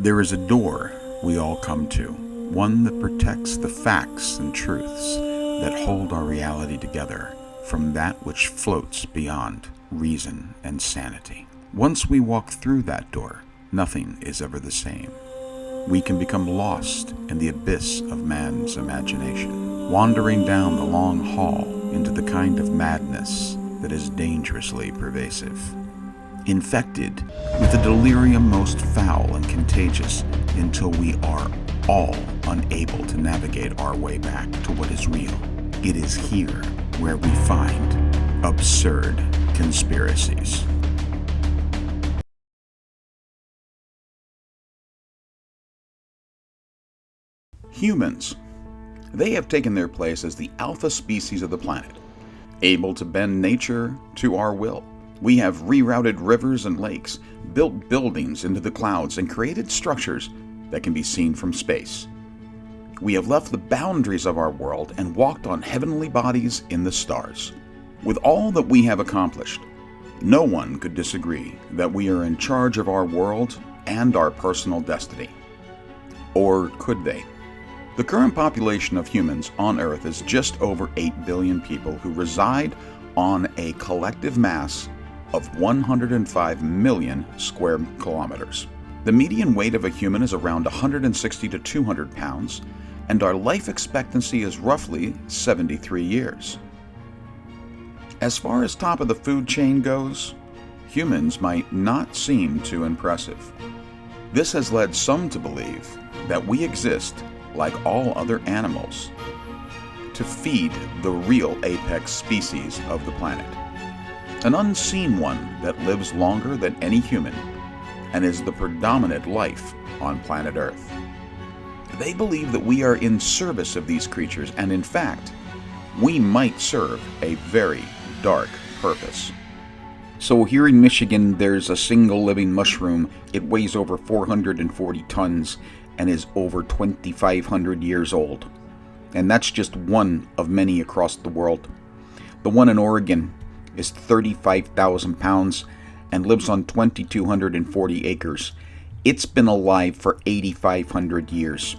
There is a door we all come to, one that protects the facts and truths that hold our reality together from that which floats beyond reason and sanity. Once we walk through that door, nothing is ever the same. We can become lost in the abyss of man's imagination, wandering down the long hall into the kind of madness that is dangerously pervasive. Infected with a delirium most foul and contagious until we are all unable to navigate our way back to what is real. It is here where we find absurd conspiracies. Humans. They have taken their place as the alpha species of the planet, able to bend nature to our will. We have rerouted rivers and lakes, built buildings into the clouds, and created structures that can be seen from space. We have left the boundaries of our world and walked on heavenly bodies in the stars. With all that we have accomplished, no one could disagree that we are in charge of our world and our personal destiny. Or could they? The current population of humans on Earth is just over 8 billion people who reside on a collective mass of 105 million square kilometers. The median weight of a human is around 160 to 200 pounds, and our life expectancy is roughly 73 years. As far as top of the food chain goes, humans might not seem too impressive. This has led some to believe that we exist like all other animals to feed the real apex species of the planet. An unseen one that lives longer than any human and is the predominant life on planet Earth. They believe that we are in service of these creatures, and in fact, we might serve a very dark purpose. So here in Michigan, there's a single living mushroom. It weighs over 440 tons and is over 2,500 years old. And that's just one of many across the world. The one in Oregon is 35,000 pounds and lives on 2,240 acres. It's been alive for 8,500 years.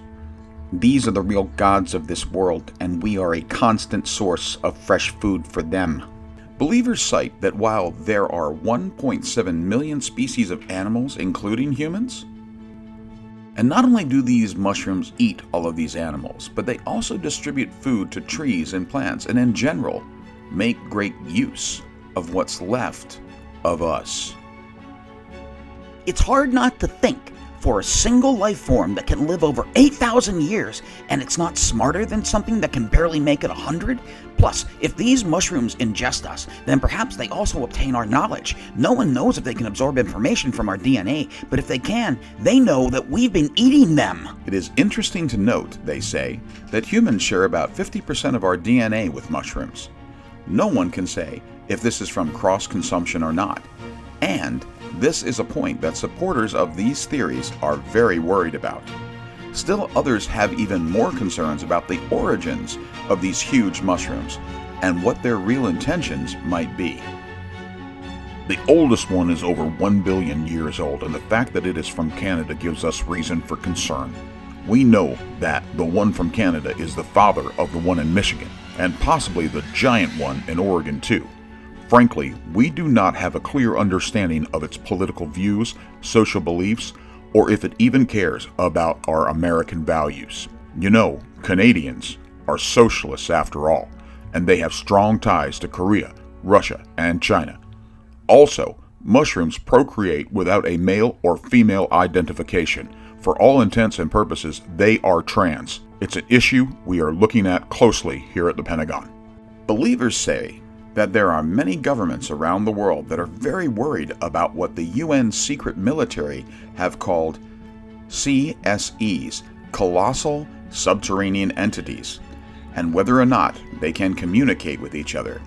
These are the real gods of this world, and we are a constant source of fresh food for them. Believers cite that while there are 1.7 million species of animals, including humans, and not only do these mushrooms eat all of these animals, but they also distribute food to trees and plants, and in general, make great use of what's left of us. It's hard not to think, for a single life form that can live over 8,000 years, and it's not smarter than something that can barely make it 100? Plus, if these mushrooms ingest us, then perhaps they also obtain our knowledge. No one knows if they can absorb information from our DNA, but if they can, they know that we've been eating them. It is interesting to note, they say, that humans share about 50% of our DNA with mushrooms. No one can say if this is from cross-consumption or not. And this is a point that supporters of these theories are very worried about. Still, others have even more concerns about the origins of these huge mushrooms and what their real intentions might be. The oldest one is over 1 billion years old, and the fact that it is from Canada gives us reason for concern. We know that the one from Canada is the father of the one in Michigan, and possibly the giant one in Oregon too. Frankly, we do not have a clear understanding of its political views, social beliefs, or if it even cares about our American values. You know, Canadians are socialists after all, and they have strong ties to Korea, Russia, and China. Also, mushrooms procreate without a male or female identification. For all intents and purposes, they are trans. It's an issue we are looking at closely here at the Pentagon. Believers say that there are many governments around the world that are very worried about what the UN secret military have called CSEs, colossal subterranean entities, and whether or not they can communicate with each other.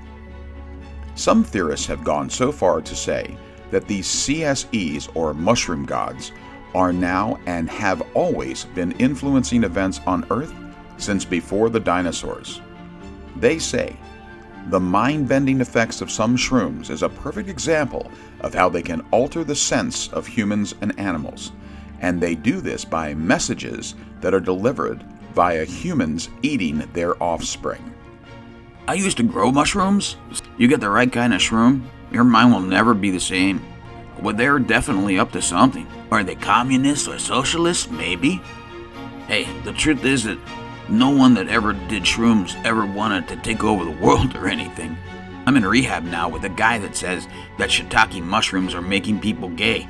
Some theorists have gone so far to say that these CSEs, or mushroom gods, are now and have always been influencing events on Earth since before the dinosaurs. They say the mind-bending effects of some shrooms is a perfect example of how they can alter the sense of humans and animals, and they do this by messages that are delivered via humans eating their offspring. I used to grow mushrooms. You get the right kind of shroom, your mind will never be the same. Well, they're definitely up to something. Are they communists or socialists? Maybe. Hey, the truth is that no one that ever did shrooms ever wanted to take over the world or anything. I'm in rehab now with a guy that says that shiitake mushrooms are making people gay.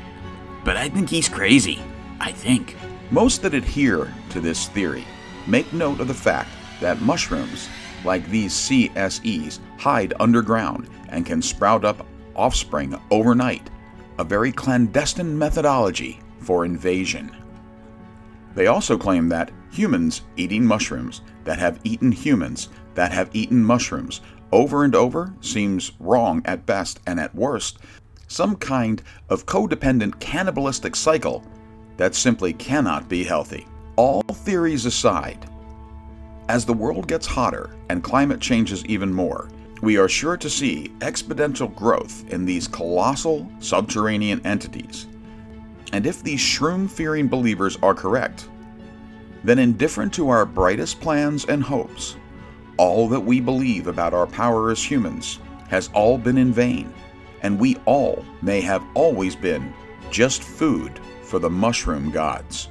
But I think he's crazy. I think. Most that adhere to this theory make note of the fact that mushrooms, like these CSEs, hide underground and can sprout up offspring overnight, a very clandestine methodology for invasion. They also claim that humans eating mushrooms that have eaten humans that have eaten mushrooms over and over seems wrong at best, and at worst, some kind of codependent cannibalistic cycle that simply cannot be healthy. All theories aside, as the world gets hotter and climate changes even more, we are sure to see exponential growth in these colossal subterranean entities. And if these shroom-fearing believers are correct, then indifferent to our brightest plans and hopes, all that we believe about our power as humans has all been in vain, and we all may have always been just food for the mushroom gods.